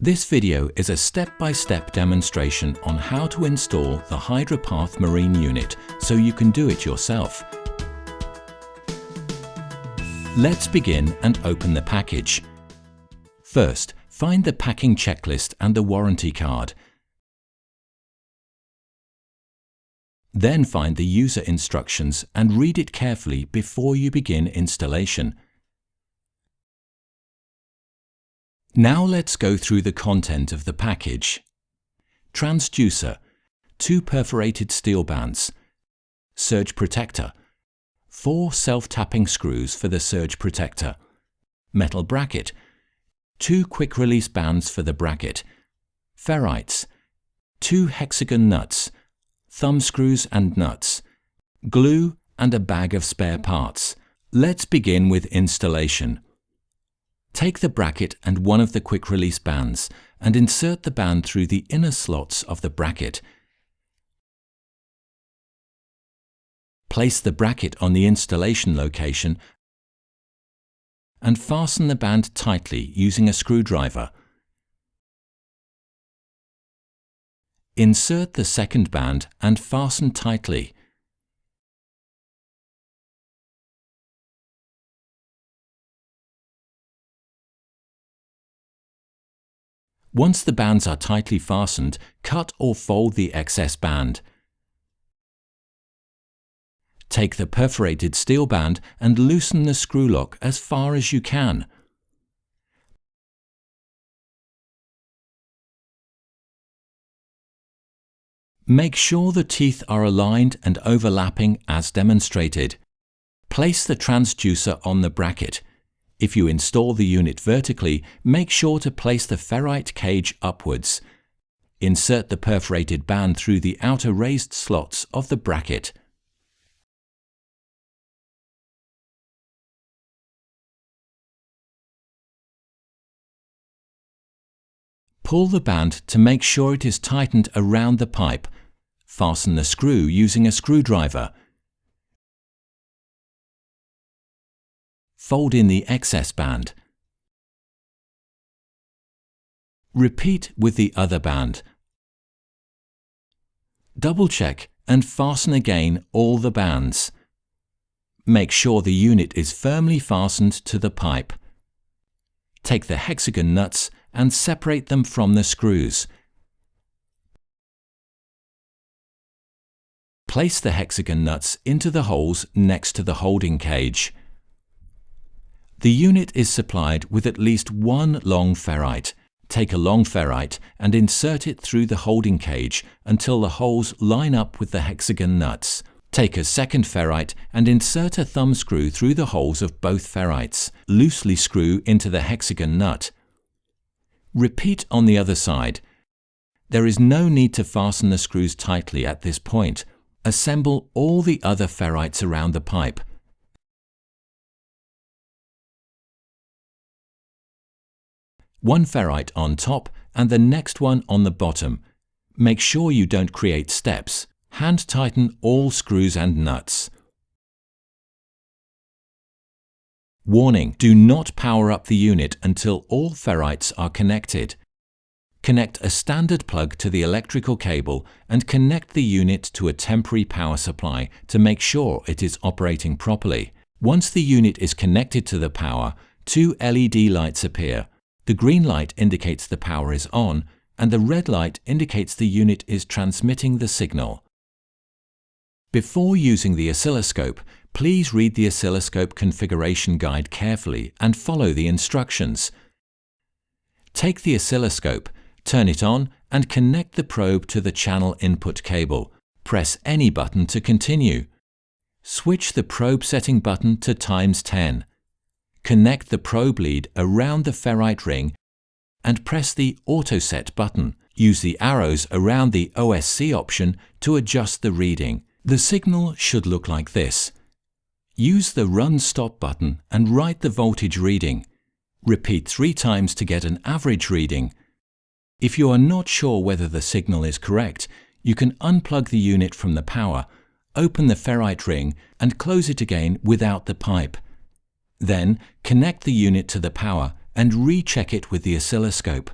This video is a step-by-step demonstration on how to install the Hydropath Marine unit so you can do it yourself. Let's begin and open the package. First, find the packing checklist and the warranty card. Then find the user instructions and read it carefully before you begin installation. Now let's go through the content of the package. Transducer, 2 perforated steel bands, surge protector, 4 self-tapping screws for the surge protector, metal bracket, 2 quick-release bands for the bracket, ferrites, 2 hexagon nuts, thumb screws and nuts, glue and a bag of spare parts. Let's begin with installation. Take the bracket and one of the quick-release bands and insert the band through the inner slots of the bracket. Place the bracket on the installation location and fasten the band tightly using a screwdriver. Insert the second band and fasten tightly. Once the bands are tightly fastened, cut or fold the excess band. Take the perforated steel band and loosen the screw lock as far as you can. Make sure the teeth are aligned and overlapping as demonstrated. Place the transducer on the bracket. If you install the unit vertically, make sure to place the ferrite cage upwards. Insert the perforated band through the outer raised slots of the bracket. Pull the band to make sure it is tightened around the pipe. Fasten the screw using a screwdriver. Fold in the excess band. Repeat with the other band. Double-check and fasten again all the bands. Make sure the unit is firmly fastened to the pipe. Take the hexagon nuts and separate them from the screws. Place the hexagon nuts into the holes next to the holding cage. The unit is supplied with at least 1 long ferrite. Take a long ferrite and insert it through the holding cage until the holes line up with the hexagon nuts. Take a second ferrite and insert a thumb screw through the holes of both ferrites. Loosely screw into the hexagon nut. Repeat on the other side. There is no need to fasten the screws tightly at this point. Assemble all the other ferrites around the pipe. One ferrite on top and the next one on the bottom. Make sure you don't create steps. Hand tighten all screws and nuts. Warning: do not power up the unit until all ferrites are connected. Connect a standard plug to the electrical cable and connect the unit to a temporary power supply to make sure it is operating properly. Once the unit is connected to the power, 2 LED lights appear. The green light indicates the power is on, and the red light indicates the unit is transmitting the signal. Before using the oscilloscope, please read the oscilloscope configuration guide carefully and follow the instructions. Take the oscilloscope, turn it on, and connect the probe to the channel input cable. Press any button to continue. Switch the probe setting button to ×10. Connect the probe lead around the ferrite ring and press the Auto Set button. Use the arrows around the OSC option to adjust the reading. The signal should look like this. Use the Run Stop button and write the voltage reading. Repeat 3 times to get an average reading. If you are not sure whether the signal is correct, you can unplug the unit from the power, open the ferrite ring and close it again without the pipe. Then connect the unit to the power and recheck it with the oscilloscope.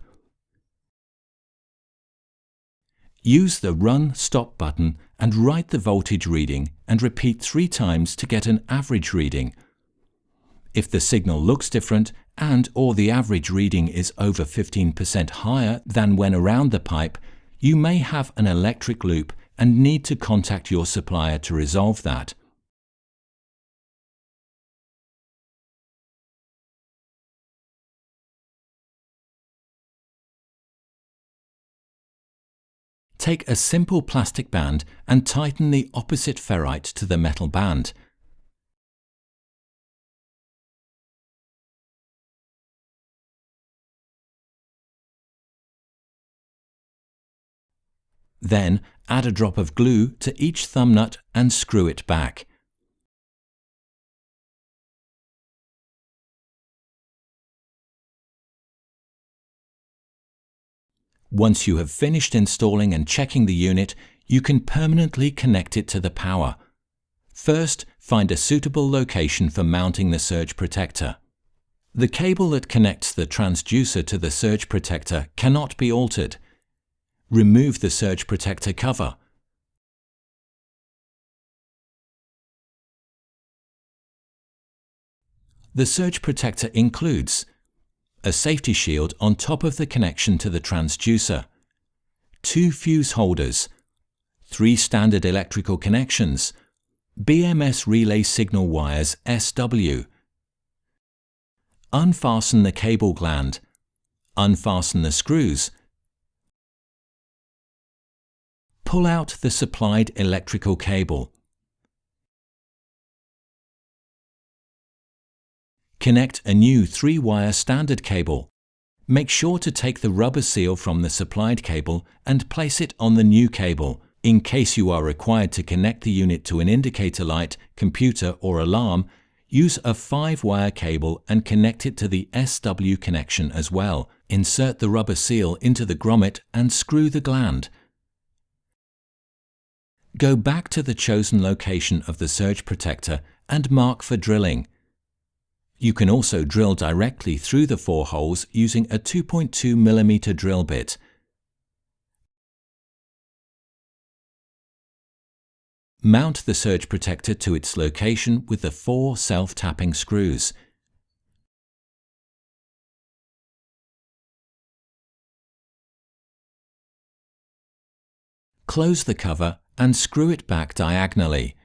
Use the Run Stop button and write the voltage reading and repeat 3 times to get an average reading. If the signal looks different and/or the average reading is over 15% higher than when around the pipe, you may have an electric loop and need to contact your supplier to resolve that. Take a simple plastic band and tighten the opposite ferrite to the metal band. Then add a drop of glue to each thumb nut and screw it back. Once you have finished installing and checking the unit, you can permanently connect it to the power. First, find a suitable location for mounting the surge protector. The cable that connects the transducer to the surge protector cannot be altered. Remove the surge protector cover. The surge protector includes a safety shield on top of the connection to the transducer, 2 fuse holders, 3 standard electrical connections, BMS relay signal wires SW. Unfasten the cable gland. Unfasten the screws. Pull out the supplied electrical cable. Connect a new 3-wire standard cable. Make sure to take the rubber seal from the supplied cable and place it on the new cable. In case you are required to connect the unit to an indicator light, computer or alarm, use a 5-wire cable and connect it to the SW connection as well. Insert the rubber seal into the grommet and screw the gland. Go back to the chosen location of the surge protector and mark for drilling. You can also drill directly through the 4 holes using a 2.2 mm drill bit. Mount the surge protector to its location with the 4 self-tapping screws. Close the cover and screw it back diagonally.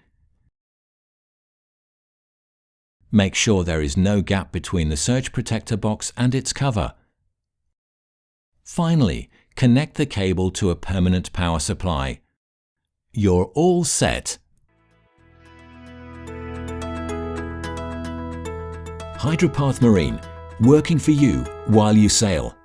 Make sure there is no gap between the surge protector box and its cover. Finally, connect the cable to a permanent power supply. You're all set! Hydropath Marine, working for you while you sail.